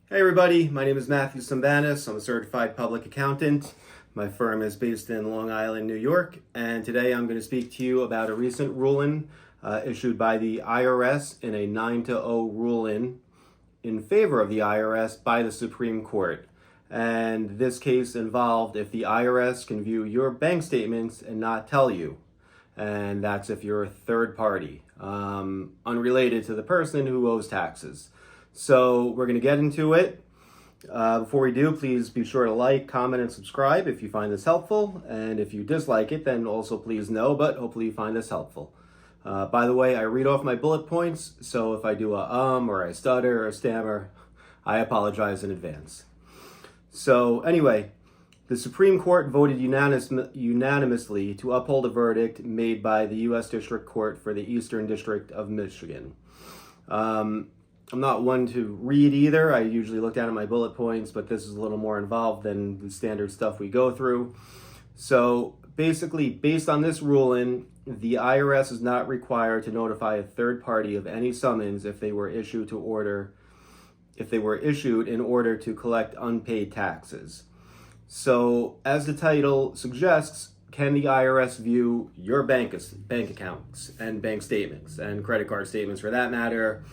Hey everybody, my name is Matthew Sambanis. I'm a certified public accountant. My firm is based in Long Island, New York, and today I'm going to speak to you about a recent ruling issued by the IRS in a 9-0 ruling in favor of the IRS by the Supreme Court. And this case involved if the IRS can view your bank statements and not tell you. And that's if you're a third party, unrelated to the person who owes taxes. So we're going to get into it. Before we do, please be sure to like, comment, and subscribe if you find this helpful. And if you dislike it, then also please know, but hopefully you find this helpful. By the way, I read off my bullet points, so if I do or I stutter or stammer, I apologize in advance. So anyway, the Supreme Court voted unanimously to uphold a verdict made by the U.S. District Court for the Eastern District of Michigan. I'm not one to read either. I usually look down at my bullet points, but this is a little more involved than the standard stuff we go through. So basically, based on this ruling, the IRS is not required to notify a third party of any summons if they were issued in order to collect unpaid taxes. So, as the title suggests, can the IRS view your bank accounts and bank statements and credit card statements for that matter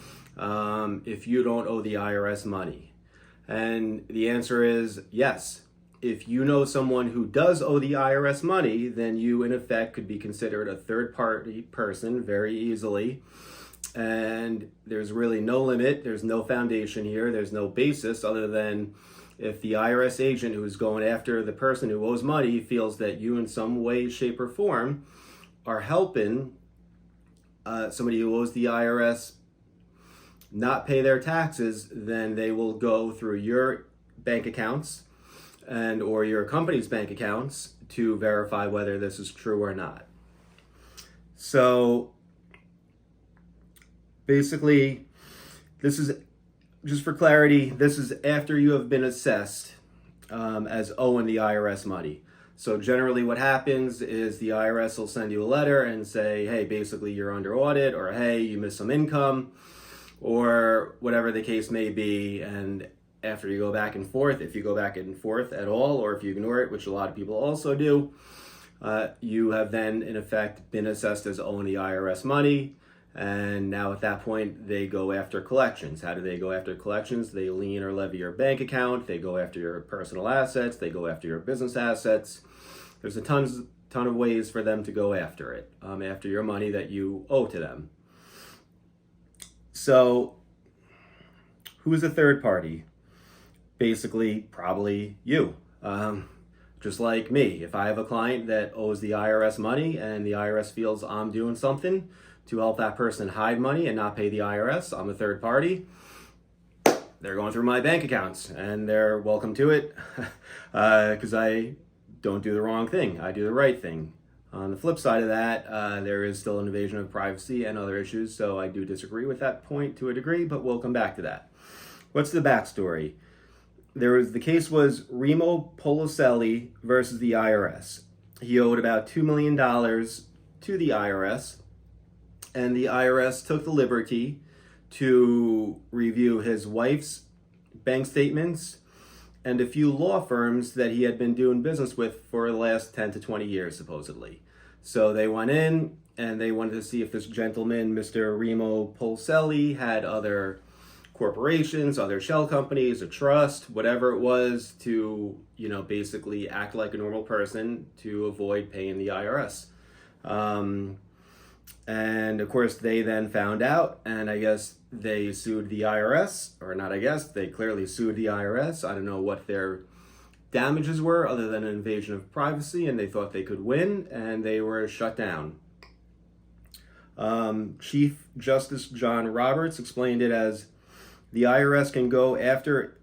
if you don't owe the IRS money? And the answer is yes. If you know someone who does owe the IRS money, then you in effect could be considered a third party person very easily. And there's really no limit, there's no foundation here, there's no basis other than if the IRS agent who's going after the person who owes money feels that you in some way, shape, or form are helping somebody who owes the IRS not pay their taxes, then they will go through your bank accounts and or your company's bank accounts to verify whether this is true or not. So basically, this is, just for clarity, this is after you have been assessed as owing the IRS money. So generally what happens is the IRS will send you a letter and say, hey, basically you're under audit, or hey, you missed some income, or whatever the case may be. And after you go back and forth, if you go back and forth at all, or if you ignore it, which a lot of people also do, you have then in effect been assessed as owing the IRS money. And now at that point, they go after collections. How do they go after collections? They lien or levy your bank account. They go after your personal assets. They go after your business assets. There's a ton of ways for them to go after it, after your money that you owe to them. So who is a third party? Basically, probably you. Just like me. If I have a client that owes the IRS money and the IRS feels I'm doing something to help that person hide money and not pay the IRS, I'm a third party. They're going through my bank accounts and they're welcome to it because I don't do the wrong thing. I do the right thing. On the flip side of that, there is still an invasion of privacy and other issues, so I do disagree with that point to a degree, but we'll come back to that. What's the backstory? The case was Remo Policelli versus the IRS. He owed about $2 million to the IRS, and the IRS took the liberty to review his wife's bank statements and a few law firms that he had been doing business with for the last 10 to 20 years, supposedly. So they went in and they wanted to see if this gentleman, Mr. Remo Policelli, had other corporations, other shell companies, a trust, whatever it was, to, basically act like a normal person to avoid paying the IRS. And of course, they then found out, and I guess they sued the IRS, or not I guess, they clearly sued the IRS. I don't know what their damages were other than an invasion of privacy, and they thought they could win, and they were shut down. Chief Justice John Roberts explained it as, the IRS can go after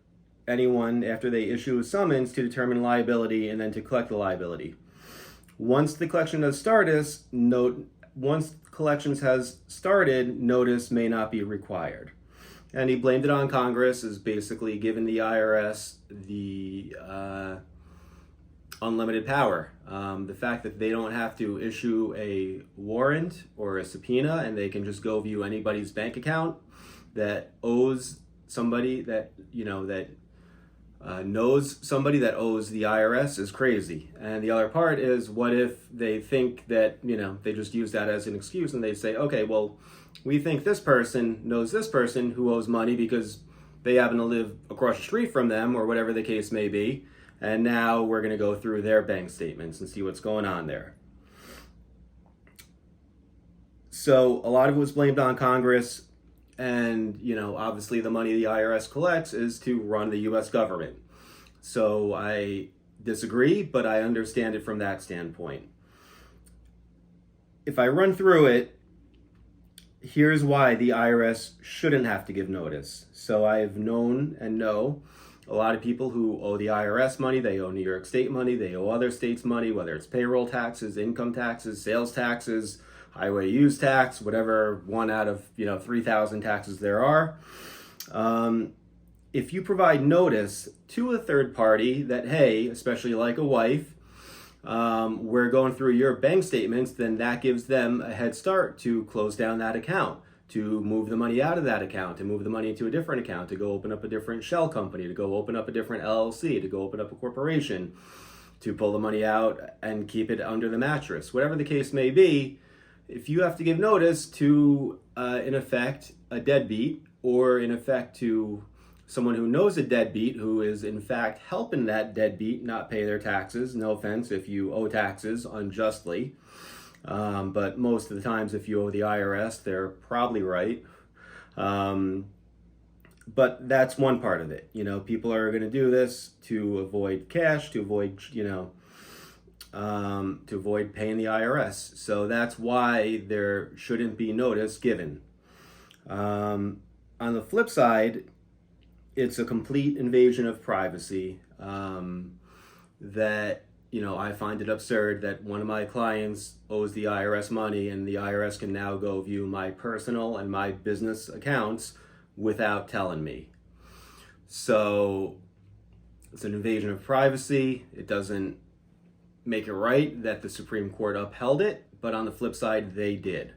anyone after they issue a summons to determine liability and then to collect the liability. Once collections has started, notice may not be required. And he blamed it on Congress as basically giving the IRS the unlimited power. The fact that they don't have to issue a warrant or a subpoena and they can just go view anybody's bank account that owes somebody that, knows somebody that owes the IRS is crazy. And the other part is, what if they think that, they just use that as an excuse and they say, okay, well, we think this person knows this person who owes money because they happen to live across the street from them or whatever the case may be. And now we're going to go through their bank statements and see what's going on there. So a lot of it was blamed on Congress. And, obviously the money the IRS collects is to run the U.S. government. So I disagree, but I understand it from that standpoint. If I run through it, here's why the IRS shouldn't have to give notice. So I've known and know a lot of people who owe the IRS money. They owe New York State money. They owe other states money, whether it's payroll taxes, income taxes, sales taxes, highway use tax, whatever one out of 3,000 taxes there are. If you provide notice to a third party that, hey, especially like a wife, we're going through your bank statements, then that gives them a head start to close down that account, to move the money out of that account, to move the money into a different account, to go open up a different shell company, to go open up a different LLC, to go open up a corporation, to pull the money out and keep it under the mattress. Whatever the case may be, if you have to give notice to, in effect, a deadbeat, or in effect to someone who knows a deadbeat who is in fact helping that deadbeat not pay their taxes, no offense if you owe taxes unjustly, but most of the times if you owe the IRS, they're probably right. But that's one part of it. People are going to do this to avoid cash, to avoid, to avoid paying the IRS. So that's why there shouldn't be notice given. On the flip side, it's a complete invasion of privacy that, I find it absurd that one of my clients owes the IRS money and the IRS can now go view my personal and my business accounts without telling me. So it's an invasion of privacy. It doesn't make it right that the Supreme Court upheld it, but on the flip side, they did.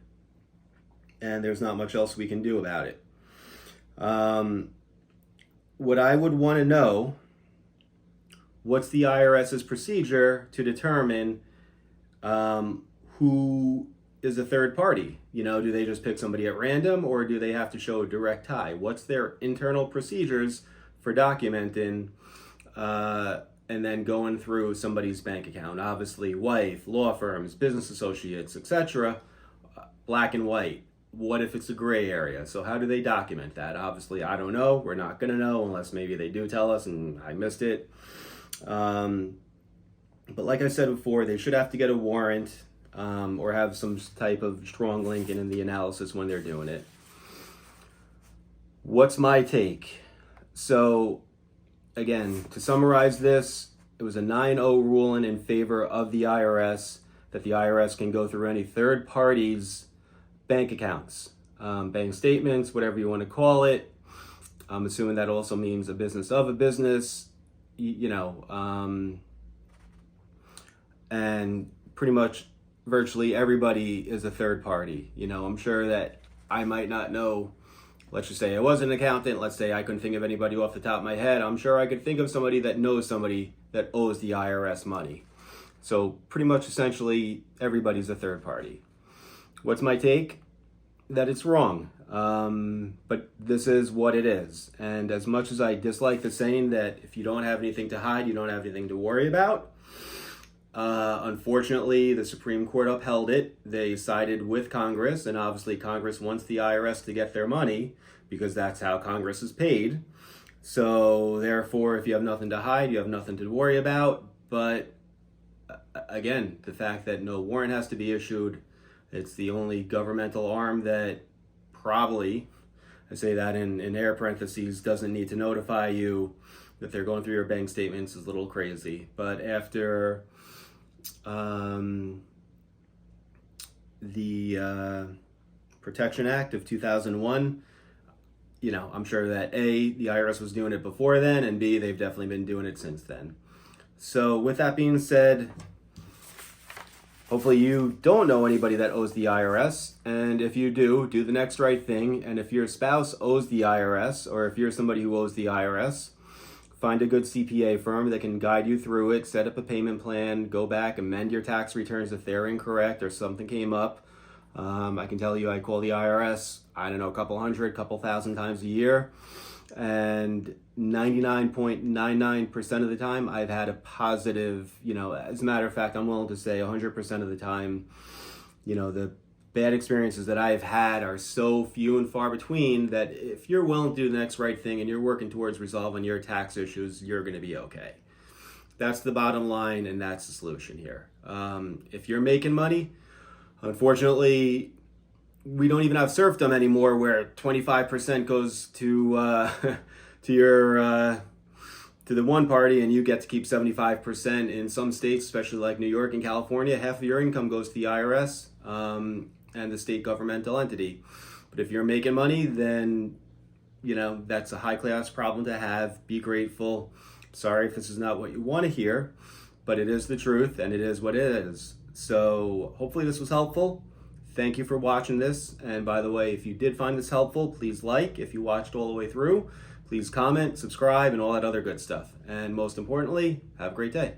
And there's not much else we can do about it. What I would want to know, what's the IRS's procedure to determine who is a third party? Do they just pick somebody at random, or do they have to show a direct tie? What's their internal procedures for documenting and then going through somebody's bank account? Obviously, wife, law firms, business associates, etc., black and white. What if it's a gray area? So how do they document that? Obviously, I don't know. We're not going to know unless maybe they do tell us and I missed it. But like I said before, they should have to get a warrant or have some type of strong link in the analysis when they're doing it. What's my take? So again, to summarize this, it was a 9-0 ruling in favor of the IRS, that the IRS can go through any third party's bank accounts, bank statements, whatever you want to call it. I'm assuming that also means a business of a business, and pretty much virtually everybody is a third party. I'm sure that I might not know, let's just say I was an accountant, let's say I couldn't think of anybody off the top of my head. I'm sure I could think of somebody that knows somebody that owes the IRS money. So pretty much essentially everybody's a third party. What's my take? That it's wrong. But this is what it is. And as much as I dislike the saying that if you don't have anything to hide, you don't have anything to worry about, unfortunately, the Supreme Court upheld it. They sided with Congress, and obviously Congress wants the IRS to get their money because that's how Congress is paid. So therefore, if you have nothing to hide, you have nothing to worry about. But again, the fact that no warrant has to be issued, it's the only governmental arm that probably, I say that in air parentheses, doesn't need to notify you that they're going through your bank statements is a little crazy. But after the Protection Act of 2001, I'm sure that A, the IRS was doing it before then, and B, they've definitely been doing it since then. So with that being said, Hopefully you don't know anybody that owes the IRS, and if you do, do the next right thing. And if your spouse owes the IRS, or if you're somebody who owes the IRS, find a good CPA firm that can guide you through it, set up a payment plan, go back, amend your tax returns if they're incorrect or something came up. I can tell you I call the IRS, I don't know, a couple hundred, couple thousand times a year. And 99.99% of the time, I've had a positive, as a matter of fact, I'm willing to say 100% of the time, the bad experiences that I've had are so few and far between that if you're willing to do the next right thing and you're working towards resolving your tax issues, you're going to be okay. That's the bottom line, and that's the solution here. If you're making money, unfortunately, we don't even have serfdom anymore, where 25% goes to the one party and you get to keep 75%. In some states, especially like New York and California, half of your income goes to the IRS and the state governmental entity. But if you're making money, then that's a high class problem to have. Be grateful. Sorry if this is not what you want to hear, but it is the truth and it is what it is. So hopefully this was helpful. Thank you for watching this. And by the way, if you did find this helpful, please like. If you watched all the way through, please comment, subscribe, and all that other good stuff. And most importantly, have a great day.